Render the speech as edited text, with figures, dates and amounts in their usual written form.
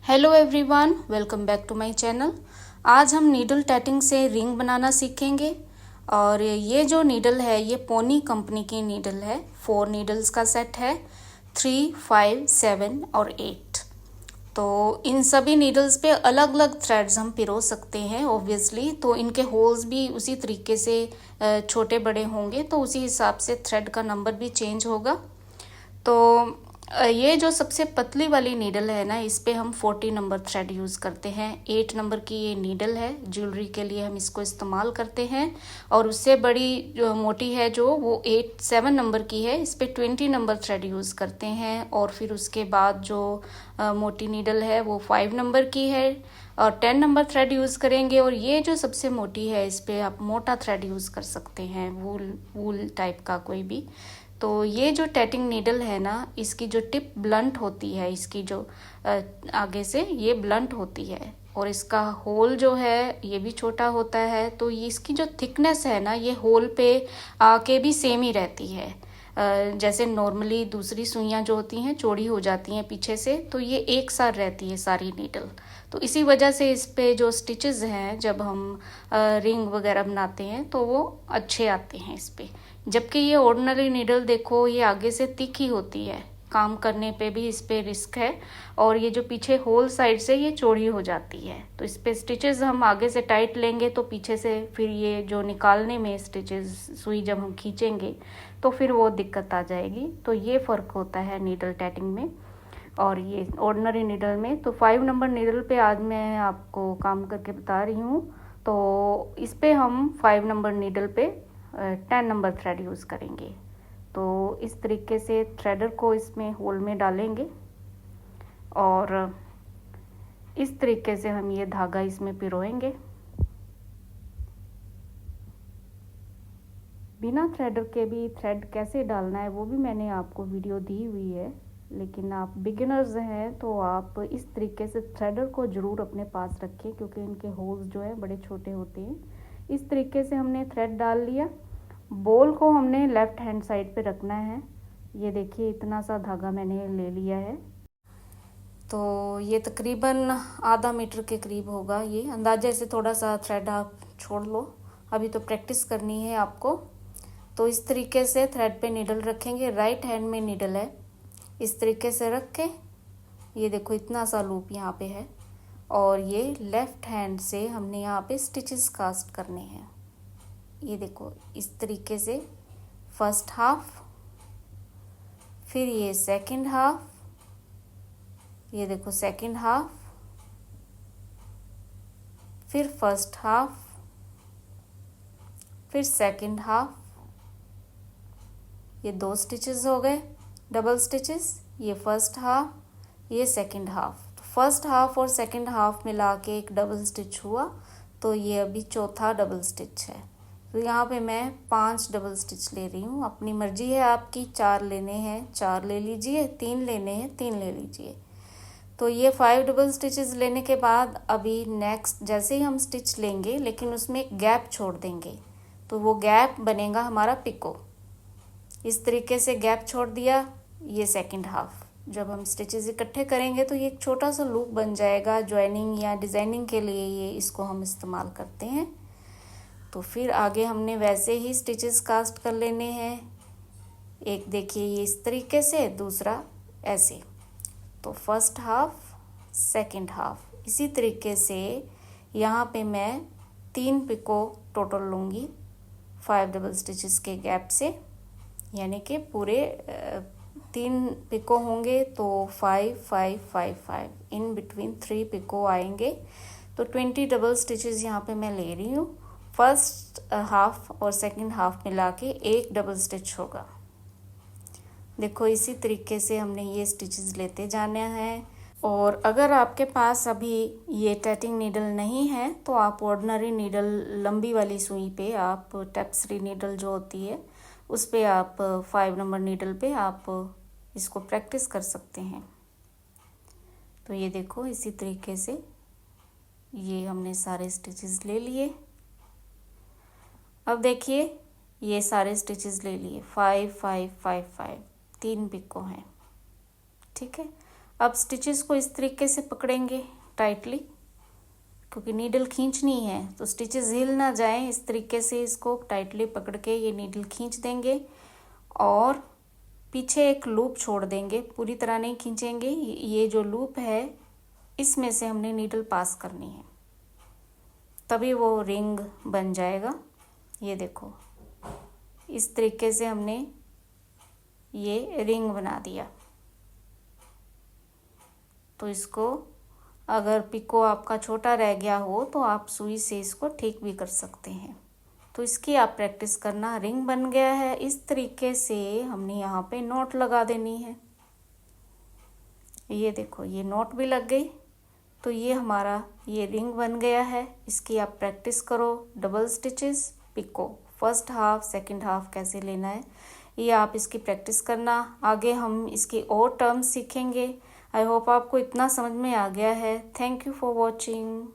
Hello everyone, welcome back to my channel. आज हम needle tatting से रिंग बनाना सीखेंगे। और ये जो नीडल है ये पोनी कंपनी की नीडल है। 4 नीडल्स का सेट है, 3, 5, 7 और 8। तो इन सभी नीडल्स पे अलग अलग थ्रेड्स हम पिरो सकते हैं ऑब्वियसली। तो इनके होल्स भी उसी तरीके से छोटे बड़े होंगे, तो उसी हिसाब से थ्रेड का नंबर भी चेंज होगा। तो ये जो सबसे पतली वाली नीडल है ना, इस पे हम 40 नंबर थ्रेड यूज़ करते हैं। 8 नंबर की ये नीडल है, ज्वेलरी के लिए हम इसको इस्तेमाल करते हैं। और उससे बड़ी जो मोटी है जो वो 7 नंबर की है, इस पे 20 नंबर थ्रेड यूज़ करते हैं। और फिर उसके बाद जो मोटी नीडल है वो 5 नंबर की है और 10 नंबर थ्रेड यूज़ करेंगे। और ये जो सबसे मोटी है इस पे आप मोटा थ्रेड यूज़ कर सकते हैं, वूल टाइप का कोई भी। तो ये जो टैटिंग नीडल है ना, इसकी जो टिप ब्लंट होती है, इसकी जो आगे से ये ब्लंट होती है। और इसका होल जो है ये भी छोटा होता है। तो ये इसकी जो थिकनेस है ना, ये होल पे आके भी सेम ही रहती है। जैसे नॉर्मली दूसरी सुइयां जो होती हैं चौड़ी हो जाती हैं पीछे से, तो ये एक साथ रहती है सारी नीडल। तो इसी वजह से इस पे जो स्टिचेस हैं जब हम रिंग वगैरह बनाते हैं तो वो अच्छे आते हैं इस पे। जबकि ये ऑर्डिनरी नीडल देखो, ये आगे से तिखी होती है, काम करने पे भी इस पे रिस्क है। और ये जो पीछे होल साइड से ये चौड़ी हो जाती है। तो इस पे स्टिचेस हम आगे से टाइट लेंगे तो पीछे से फिर ये जो निकालने में स्टिचेस सुई जब हम खींचेंगे तो फिर वो दिक्कत आ जाएगी। तो ये फ़र्क होता है नीडल टैटिंग में और ये ऑर्डिनरी नीडल में। तो 5 नंबर नीडल पे आज मैं आपको काम करके बता रही हूँ। तो इस पे हम 5 नंबर नीडल पे 10 नंबर थ्रेड यूज़ करेंगे। तो इस तरीके से थ्रेडर को इसमें होल में डालेंगे और इस तरीके से हम ये धागा इसमें पिरोएंगे। बिना थ्रेडर के भी थ्रेड कैसे डालना है वो भी मैंने आपको वीडियो दी हुई है, लेकिन आप बिगिनर्स हैं तो आप इस तरीके से थ्रेडर को ज़रूर अपने पास रखें, क्योंकि इनके होल्स जो है बड़े छोटे होते हैं। इस तरीके से हमने थ्रेड डाल लिया। बॉल को हमने लेफ़्ट हैंड साइड पे रखना है। ये देखिए इतना सा धागा मैंने ले लिया है। तो ये तकरीबन आधा मीटर के करीब होगा, ये अंदाजे से थोड़ा सा थ्रेड आप छोड़ लो, अभी तो प्रैक्टिस करनी है आपको। तो इस तरीके से थ्रेड पे नीडल रखेंगे, राइट हैंड में नीडल है, इस तरीके से रख के ये देखो इतना सा लूप यहाँ पे है। और ये लेफ़्ट हैंड से हमने यहाँ पे स्टिचेस कास्ट करने हैं। ये देखो इस तरीके से फर्स्ट हाफ, फिर ये सेकंड हाफ, ये देखो सेकंड हाफ, फिर फर्स्ट हाफ, फिर सेकंड हाफ। ये 2 स्टिचेस हो गए डबल स्टिचेस, ये फर्स्ट हाफ, ये सेकंड हाफ। तो फर्स्ट हाफ और सेकंड हाफ मिला के एक डबल स्टिच हुआ। तो ये अभी चौथा डबल स्टिच है। तो यहाँ पे मैं 5 डबल स्टिच ले रही हूँ। अपनी मर्जी है आपकी, 4 लेने हैं 4 ले लीजिए, 3 लेने हैं 3 ले लीजिए। तो ये 5 डबल स्टिचेस लेने के बाद अभी नेक्स्ट जैसे ही हम स्टिच लेंगे, लेकिन उसमें एक गैप छोड़ देंगे, तो वो गैप बनेगा हमारा पिको। इस तरीके से गैप छोड़ दिया। ये सेकंड हाफ जब हम स्टिचेस इकट्ठे करेंगे तो ये एक छोटा सा लूप बन जाएगा। ज्वाइनिंग या डिज़ाइनिंग के लिए ये इसको हम इस्तेमाल करते हैं। तो फिर आगे हमने वैसे ही स्टिचेस कास्ट कर लेने हैं। एक देखिए ये इस तरीके से, दूसरा ऐसे। तो फर्स्ट हाफ, सेकंड हाफ, इसी तरीके से यहाँ पे मैं 3 पिको टोटल लूँगी 5 डबल स्टिचेस के गैप से, यानी कि पूरे 3 पिको होंगे तो 5 5 5 5 इन बिटवीन 3 पिको आएंगे। तो 20 डबल स्टिचेस यहाँ पे मैं ले रही हूँ। फर्स्ट हाफ और सेकंड हाफ मिला के एक डबल स्टिच होगा। देखो इसी तरीके से हमने ये स्टिचेस लेते जाने हैं। और अगर आपके पास अभी ये टैटिंग नीडल नहीं है तो आप ऑर्डिनरी नीडल लंबी वाली सुई पे आप टेप्सरी नीडल जो होती है उस पे आप 5 नंबर नीडल पे आप इसको प्रैक्टिस कर सकते हैं। तो ये देखो इसी तरीके से ये हमने सारे स्टिचेस ले लिए। अब देखिए ये सारे स्टिचेस ले लिए 5 5 5 5, 3 पिको हैं, ठीक है। अब स्टिचेस को इस तरीके से पकड़ेंगे टाइटली, क्योंकि नीडल खींचनी है तो स्टिचेस हिल ना जाएं, इस तरीके से इसको टाइटली पकड़ के ये नीडल खींच देंगे और पीछे एक लूप छोड़ देंगे, पूरी तरह नहीं खींचेंगे। ये जो लूप है इसमें से हमने नीडल पास करनी है, तभी वो रिंग बन जाएगा। ये देखो इस तरीके से हमने ये रिंग बना दिया। तो इसको अगर पिको आपका छोटा रह गया हो तो आप सुई से इसको ठीक भी कर सकते हैं। तो इसकी आप प्रैक्टिस करना। रिंग बन गया है, इस तरीके से हमने यहाँ पे नॉट लगा देनी है। ये देखो ये नॉट भी लग गई, तो ये हमारा ये रिंग बन गया है। इसकी आप प्रैक्टिस करो। Double stitches, picot, first half second half कैसे लेना है ये आप इसकी प्रैक्टिस करना। आगे हम इसकी और टर्म्स सीखेंगे। आई होप आपको इतना समझ में आ गया है। Thank you for watching.